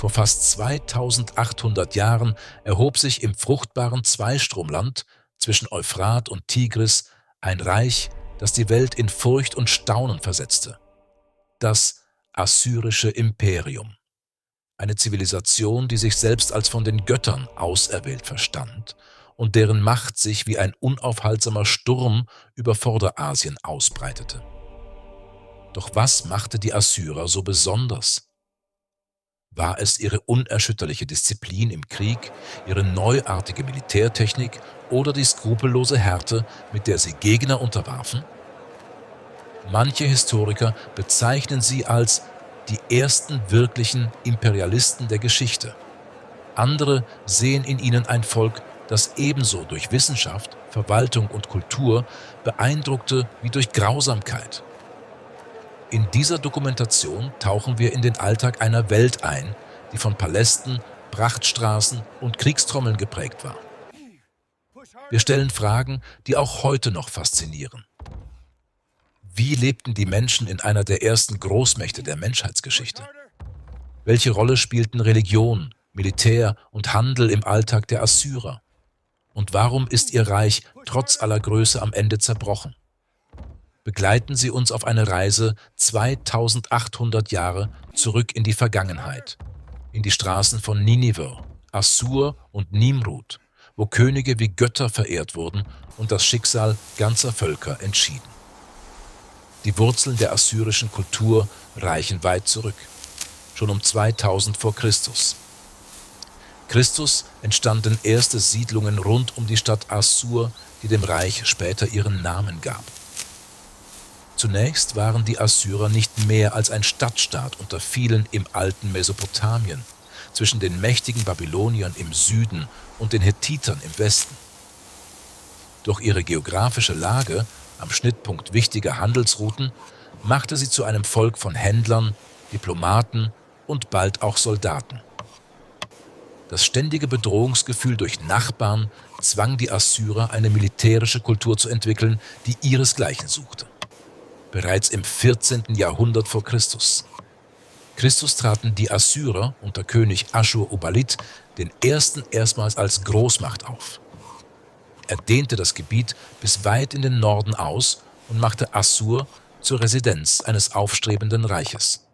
Vor fast 2800 Jahren erhob sich im fruchtbaren Zweistromland zwischen Euphrat und Tigris ein Reich, das die Welt in Furcht und Staunen versetzte. Das assyrische Imperium. Eine Zivilisation, die sich selbst als von den Göttern auserwählt verstand und deren Macht sich wie ein unaufhaltsamer Sturm über Vorderasien ausbreitete. Doch was machte die Assyrer so besonders? War es ihre unerschütterliche Disziplin im Krieg, ihre neuartige Militärtechnik oder die skrupellose Härte, mit der sie Gegner unterwarfen? Manche Historiker bezeichnen sie als die ersten wirklichen Imperialisten der Geschichte. Andere sehen in ihnen ein Volk, das ebenso durch Wissenschaft, Verwaltung und Kultur beeindruckte wie durch Grausamkeit. In dieser Dokumentation tauchen wir in den Alltag einer Welt ein, die von Palästen, Prachtstraßen und Kriegstrommeln geprägt war. Wir stellen Fragen, die auch heute noch faszinieren. Wie lebten die Menschen in einer der ersten Großmächte der Menschheitsgeschichte? Welche Rolle spielten Religion, Militär und Handel im Alltag der Assyrer? Und warum ist ihr Reich trotz aller Größe am Ende zerbrochen? Begleiten Sie uns auf eine Reise 2800 Jahre zurück in die Vergangenheit, in die Straßen von Ninive, Assur und Nimrud, wo Könige wie Götter verehrt wurden und das Schicksal ganzer Völker entschieden. Die Wurzeln der assyrischen Kultur reichen weit zurück, schon um 2000 vor Christus. Christus entstanden erste Siedlungen rund um die Stadt Assur, die dem Reich später ihren Namen gab. Zunächst waren die Assyrer nicht mehr als ein Stadtstaat unter vielen im alten Mesopotamien, zwischen den mächtigen Babyloniern im Süden und den Hethitern im Westen. Durch ihre geografische Lage am Schnittpunkt wichtiger Handelsrouten machte sie zu einem Volk von Händlern, Diplomaten und bald auch Soldaten. Das ständige Bedrohungsgefühl durch Nachbarn zwang die Assyrer, eine militärische Kultur zu entwickeln, die ihresgleichen suchte. Bereits im 14. Jahrhundert vor Christus. Christus traten die Assyrer unter König Aschur-Uballit den ersten erstmals als Großmacht auf. Er dehnte das Gebiet bis weit in den Norden aus und machte Assur zur Residenz eines aufstrebenden Reiches.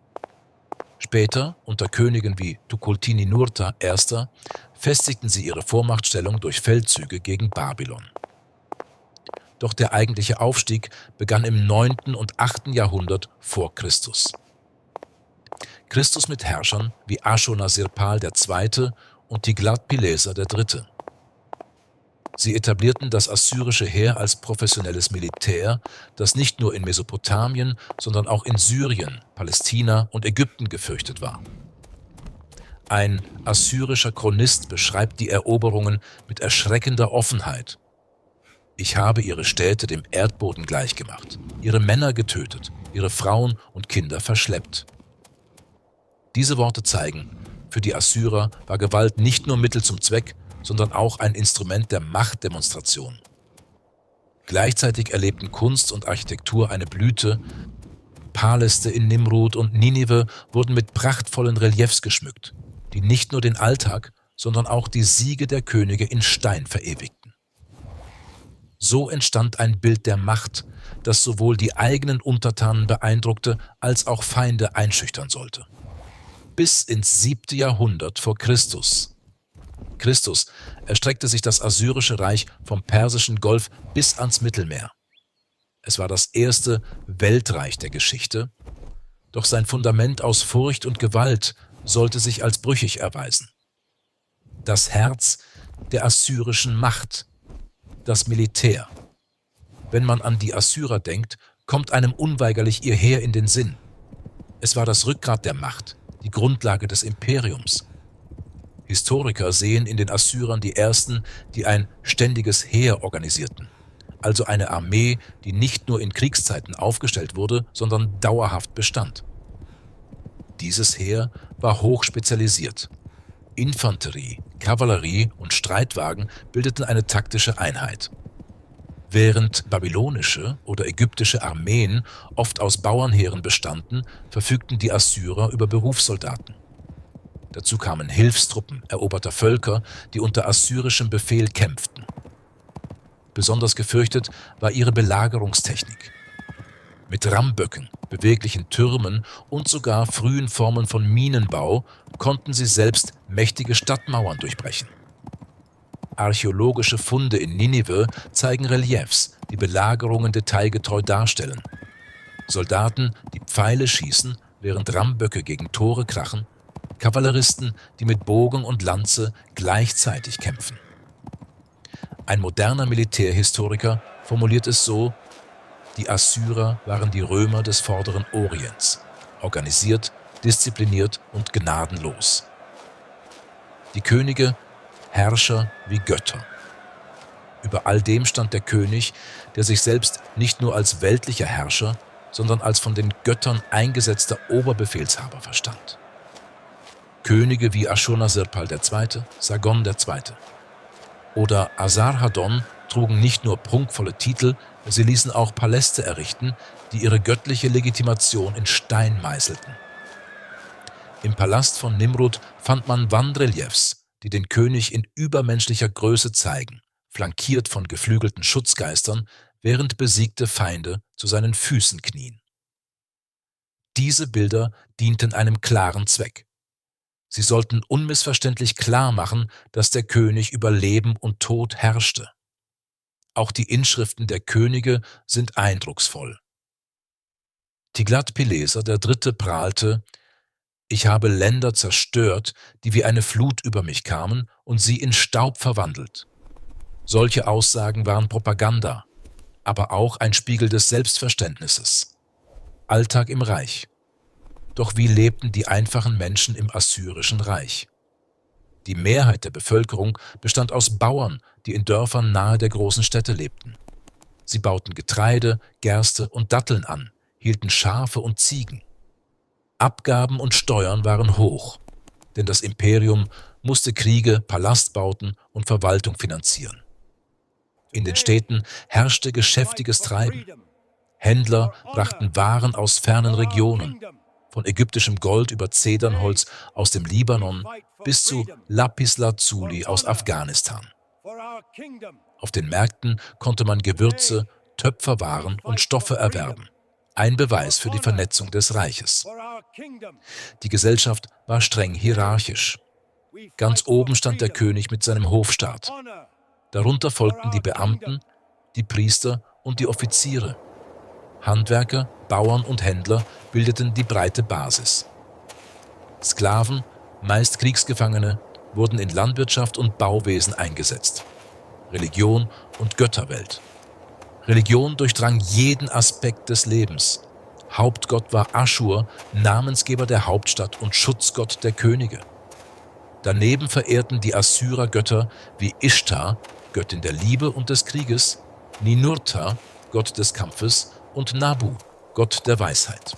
Später, unter Königen wie Tukulti-Ninurta I., festigten sie ihre Vormachtstellung durch Feldzüge gegen Babylon. Doch der eigentliche Aufstieg begann im 9. und 8. Jahrhundert vor Christus. Christus mit Herrschern wie Aschur-Nasir-Pal II. Und Tiglat-Pileser III. Sie etablierten das assyrische Heer als professionelles Militär, das nicht nur in Mesopotamien, sondern auch in Syrien, Palästina und Ägypten gefürchtet war. Ein assyrischer Chronist beschreibt die Eroberungen mit erschreckender Offenheit. Ich habe ihre Städte dem Erdboden gleichgemacht, ihre Männer getötet, ihre Frauen und Kinder verschleppt. Diese Worte zeigen, für die Assyrer war Gewalt nicht nur Mittel zum Zweck, sondern auch ein Instrument der Machtdemonstration. Gleichzeitig erlebten Kunst und Architektur eine Blüte. Paläste in Nimrud und Ninive wurden mit prachtvollen Reliefs geschmückt, die nicht nur den Alltag, sondern auch die Siege der Könige in Stein verewigten. So entstand ein Bild der Macht, das sowohl die eigenen Untertanen beeindruckte, als auch Feinde einschüchtern sollte. Bis ins 7. Jahrhundert vor Christus. Erstreckte sich das assyrische Reich vom Persischen Golf bis ans Mittelmeer. Es war das erste Weltreich der Geschichte, doch sein Fundament aus Furcht und Gewalt sollte sich als brüchig erweisen. Das Herz der assyrischen Macht, das Militär. Wenn man an die Assyrer denkt, kommt einem unweigerlich ihr Heer in den Sinn. Es war das Rückgrat der Macht, die Grundlage des Imperiums. Historiker sehen in den Assyrern die ersten, die ein ständiges Heer organisierten, also eine Armee, die nicht nur in Kriegszeiten aufgestellt wurde, sondern dauerhaft bestand. Dieses Heer war hoch spezialisiert. Infanterie, Kavallerie und Streitwagen bildeten eine taktische Einheit. Während babylonische oder ägyptische Armeen oft aus Bauernheeren bestanden, verfügten die Assyrer über Berufssoldaten. Dazu kamen Hilfstruppen eroberter Völker, die unter assyrischem Befehl kämpften. Besonders gefürchtet war ihre Belagerungstechnik. Mit Rammböcken, beweglichen Türmen und sogar frühen Formen von Minenbau konnten sie selbst mächtige Stadtmauern durchbrechen. Archäologische Funde in Ninive zeigen Reliefs, die Belagerungen detailgetreu darstellen. Soldaten, die Pfeile schießen, während Rammböcke gegen Tore krachen, Kavalleristen, die mit Bogen und Lanze gleichzeitig kämpfen. Ein moderner Militärhistoriker formuliert es so: Die Assyrer waren die Römer des Vorderen Orients, organisiert, diszipliniert und gnadenlos. Die Könige, Herrscher wie Götter. Über all dem stand der König, der sich selbst nicht nur als weltlicher Herrscher, sondern als von den Göttern eingesetzter Oberbefehlshaber verstand. Könige wie Aschurnassirpal II., Sargon II. oder Asarhaddon trugen nicht nur prunkvolle Titel, sie ließen auch Paläste errichten, die ihre göttliche Legitimation in Stein meißelten. Im Palast von Nimrud fand man Wandreliefs, die den König in übermenschlicher Größe zeigen, flankiert von geflügelten Schutzgeistern, während besiegte Feinde zu seinen Füßen knien. Diese Bilder dienten einem klaren Zweck. Sie sollten unmissverständlich klar machen, dass der König über Leben und Tod herrschte. Auch die Inschriften der Könige sind eindrucksvoll. Tiglat-Pileser III. Prahlte: Ich habe Länder zerstört, die wie eine Flut über mich kamen und sie in Staub verwandelt. Solche Aussagen waren Propaganda, aber auch ein Spiegel des Selbstverständnisses. Alltag im Reich. Doch wie lebten die einfachen Menschen im assyrischen Reich? Die Mehrheit der Bevölkerung bestand aus Bauern, die in Dörfern nahe der großen Städte lebten. Sie bauten Getreide, Gerste und Datteln an, hielten Schafe und Ziegen. Abgaben und Steuern waren hoch, denn das Imperium musste Kriege, Palastbauten und Verwaltung finanzieren. In den Städten herrschte geschäftiges Treiben. Händler brachten Waren aus fernen Regionen, von ägyptischem Gold über Zedernholz aus dem Libanon bis zu Lapislazuli aus Afghanistan. Auf den Märkten konnte man Gewürze, Töpferwaren und Stoffe erwerben. Ein Beweis für die Vernetzung des Reiches. Die Gesellschaft war streng hierarchisch. Ganz oben stand der König mit seinem Hofstaat. Darunter folgten die Beamten, die Priester und die Offiziere. Handwerker, Bauern und Händler bildeten die breite Basis. Sklaven, meist Kriegsgefangene, wurden in Landwirtschaft und Bauwesen eingesetzt. Religion und Götterwelt. Religion durchdrang jeden Aspekt des Lebens. Hauptgott war Aschur, Namensgeber der Hauptstadt und Schutzgott der Könige. Daneben verehrten die Assyrer Götter wie Ishtar, Göttin der Liebe und des Krieges, Ninurta, Gott des Kampfes, und Nabu, Gott der Weisheit.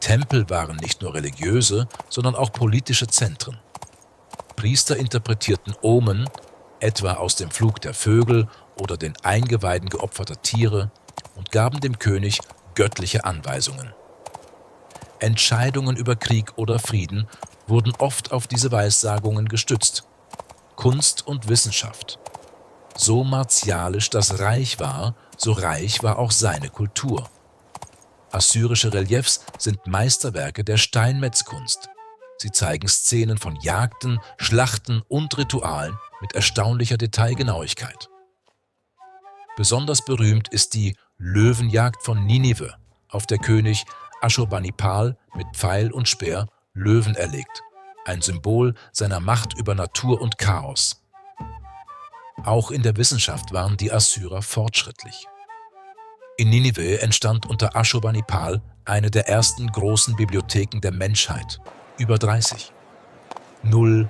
Tempel waren nicht nur religiöse, sondern auch politische Zentren. Priester interpretierten Omen, etwa aus dem Flug der Vögel oder den Eingeweiden geopferter Tiere, und gaben dem König göttliche Anweisungen. Entscheidungen über Krieg oder Frieden wurden oft auf diese Weissagungen gestützt. Kunst und Wissenschaft. So martialisch das Reich war, so reich war auch seine Kultur. Assyrische Reliefs sind Meisterwerke der Steinmetzkunst. Sie zeigen Szenen von Jagden, Schlachten und Ritualen mit erstaunlicher Detailgenauigkeit. Besonders berühmt ist die Löwenjagd von Ninive, auf der König Aschurbanipal mit Pfeil und Speer Löwen erlegt, ein Symbol seiner Macht über Natur und Chaos. Auch in der Wissenschaft waren die Assyrer fortschrittlich. In Ninive entstand unter Aschurbanipal eine der ersten großen Bibliotheken der Menschheit, über 30. 000.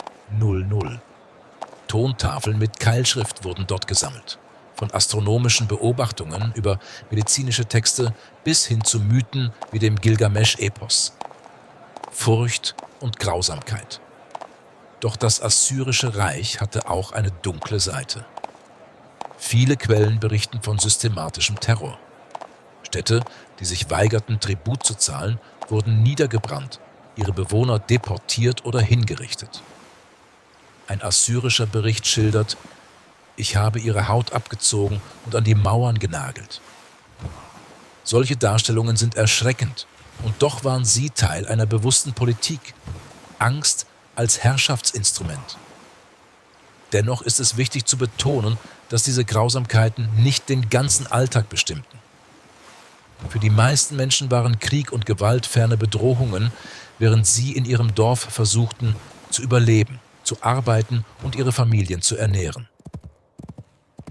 Tontafeln mit Keilschrift wurden dort gesammelt, von astronomischen Beobachtungen über medizinische Texte bis hin zu Mythen wie dem Gilgamesch-Epos. Furcht und Grausamkeit. Doch das assyrische Reich hatte auch eine dunkle Seite. Viele Quellen berichten von systematischem Terror. Städte, die sich weigerten, Tribut zu zahlen, wurden niedergebrannt ihre Bewohner deportiert oder hingerichtet. Ein assyrischer Bericht schildert: Ich habe ihre Haut abgezogen und an die Mauern genagelt. Solche Darstellungen sind erschreckend, und doch waren sie Teil einer bewussten Politik. Angst als Herrschaftsinstrument. Dennoch ist es wichtig zu betonen, dass diese Grausamkeiten nicht den ganzen Alltag bestimmten. Für die meisten Menschen waren Krieg und Gewalt ferne Bedrohungen, während sie in ihrem Dorf versuchten, zu überleben, zu arbeiten und ihre Familien zu ernähren.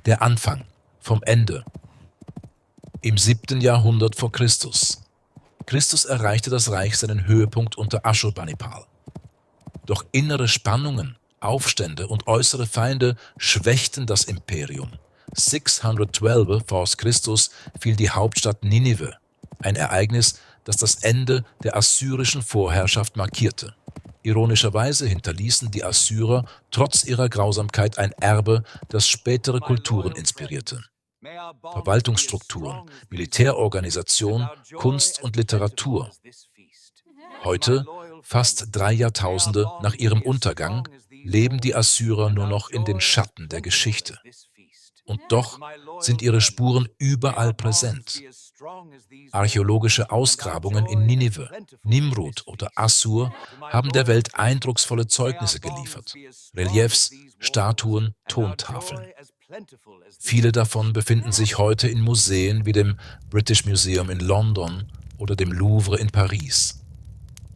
Der Anfang vom Ende. Im 7. Jahrhundert vor Christus. Christus erreichte das Reich seinen Höhepunkt unter Aschurbanipal. Doch innere Spannungen, Aufstände und äußere Feinde schwächten das Imperium. 612 v. Chr. Fiel die Hauptstadt Ninive, ein Ereignis, das das Ende der assyrischen Vorherrschaft markierte. Ironischerweise hinterließen die Assyrer trotz ihrer Grausamkeit ein Erbe, das spätere Kulturen inspirierte. Verwaltungsstrukturen, Militärorganisation, Kunst und Literatur. Heute, fast 3 Jahrtausende nach ihrem Untergang, leben die Assyrer nur noch in den Schatten der Geschichte. Und doch sind ihre Spuren überall präsent. Archäologische Ausgrabungen in Ninive, Nimrud oder Assur haben der Welt eindrucksvolle Zeugnisse geliefert. Reliefs, Statuen, Tontafeln. Viele davon befinden sich heute in Museen wie dem British Museum in London oder dem Louvre in Paris.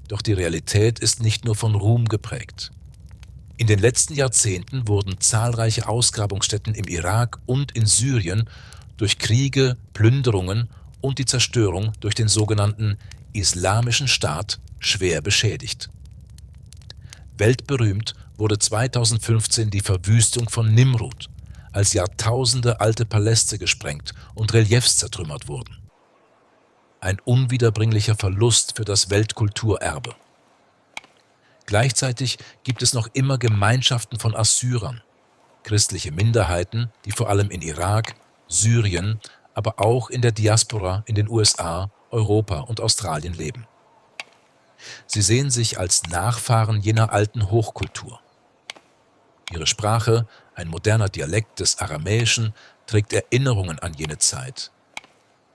Doch die Realität ist nicht nur von Ruhm geprägt. In den letzten Jahrzehnten wurden zahlreiche Ausgrabungsstätten im Irak und in Syrien durch Kriege, Plünderungen und die Zerstörung durch den sogenannten Islamischen Staat schwer beschädigt. Weltberühmt wurde 2015 die Verwüstung von Nimrud, als Jahrtausende alte Paläste gesprengt und Reliefs zertrümmert wurden. Ein unwiederbringlicher Verlust für das Weltkulturerbe. Gleichzeitig gibt es noch immer Gemeinschaften von Assyrern, christliche Minderheiten, die vor allem in Irak, Syrien, aber auch in der Diaspora in den USA, Europa und Australien leben. Sie sehen sich als Nachfahren jener alten Hochkultur. Ihre Sprache, ein moderner Dialekt des Aramäischen, trägt Erinnerungen an jene Zeit.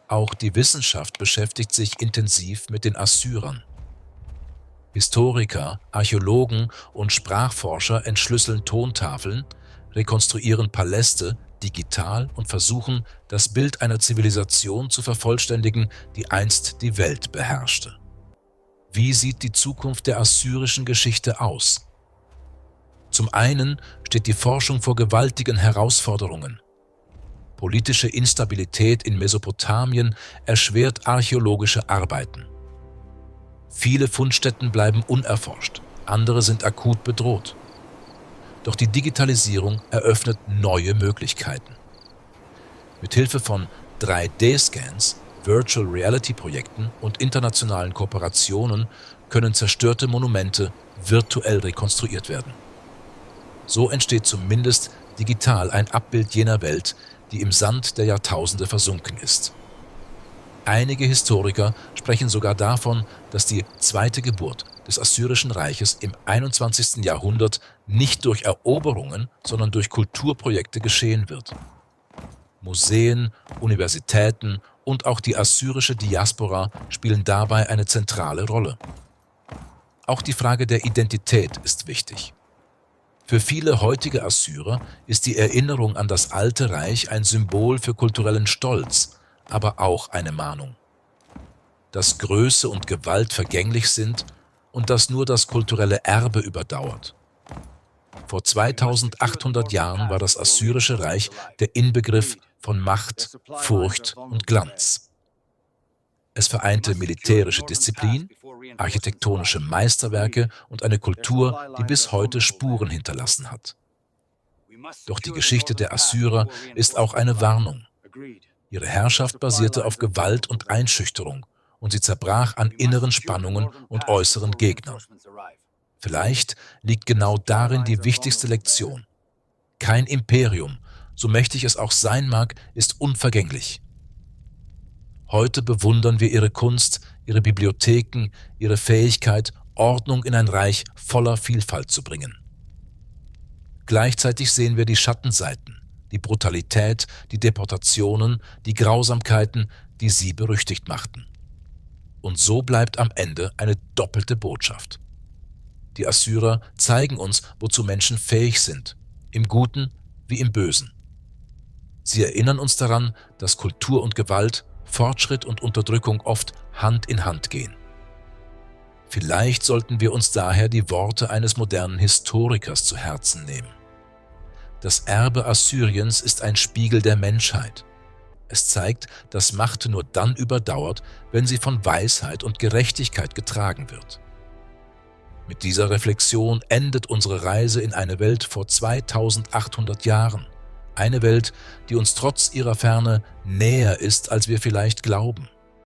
Auch die Wissenschaft beschäftigt sich intensiv mit den Assyrern. Historiker, Archäologen und Sprachforscher entschlüsseln Tontafeln, rekonstruieren Paläste digital und versuchen, das Bild einer Zivilisation zu vervollständigen, die einst die Welt beherrschte. Wie sieht die Zukunft der assyrischen Geschichte aus? Zum einen steht die Forschung vor gewaltigen Herausforderungen. Politische Instabilität in Mesopotamien erschwert archäologische Arbeiten. Viele Fundstätten bleiben unerforscht, andere sind akut bedroht. Doch die Digitalisierung eröffnet neue Möglichkeiten. Mithilfe von 3D-Scans, Virtual Reality-Projekten und internationalen Kooperationen können zerstörte Monumente virtuell rekonstruiert werden. So entsteht zumindest digital ein Abbild jener Welt, die im Sand der Jahrtausende versunken ist. Einige Historiker sprechen sogar davon, dass die zweite Geburt des Assyrischen Reiches im 21. Jahrhundert nicht durch Eroberungen, sondern durch Kulturprojekte geschehen wird. Museen, Universitäten und auch die assyrische Diaspora spielen dabei eine zentrale Rolle. Auch die Frage der Identität ist wichtig. Für viele heutige Assyrer ist die Erinnerung an das Alte Reich ein Symbol für kulturellen Stolz, aber auch eine Mahnung. Dass Größe und Gewalt vergänglich sind und dass nur das kulturelle Erbe überdauert. Vor 2800 Jahren war das Assyrische Reich der Inbegriff von Macht, Furcht und Glanz. Es vereinte militärische Disziplin, architektonische Meisterwerke und eine Kultur, die bis heute Spuren hinterlassen hat. Doch die Geschichte der Assyrer ist auch eine Warnung. Ihre Herrschaft basierte auf Gewalt und Einschüchterung und sie zerbrach an inneren Spannungen und äußeren Gegnern. Vielleicht liegt genau darin die wichtigste Lektion. Kein Imperium, so mächtig es auch sein mag, ist unvergänglich. Heute bewundern wir ihre Kunst, ihre Bibliotheken, ihre Fähigkeit Ordnung in ein Reich voller Vielfalt zu bringen. Gleichzeitig sehen wir die Schattenseiten, die Brutalität, die Deportationen, die Grausamkeiten, die sie berüchtigt machten. Und so bleibt am Ende eine doppelte Botschaft. Die Assyrer zeigen uns, wozu Menschen fähig sind, im Guten wie im Bösen. Sie erinnern uns daran, dass Kultur und Gewalt, Fortschritt und Unterdrückung oft Hand in Hand gehen. Vielleicht sollten wir uns daher die Worte eines modernen Historikers zu Herzen nehmen. Das Erbe Assyriens ist ein Spiegel der Menschheit. Es zeigt, dass Macht nur dann überdauert, wenn sie von Weisheit und Gerechtigkeit getragen wird. Mit dieser Reflexion endet unsere Reise in eine Welt vor 2800 Jahren. Eine Welt, die uns trotz ihrer Ferne näher ist, als wir vielleicht glauben.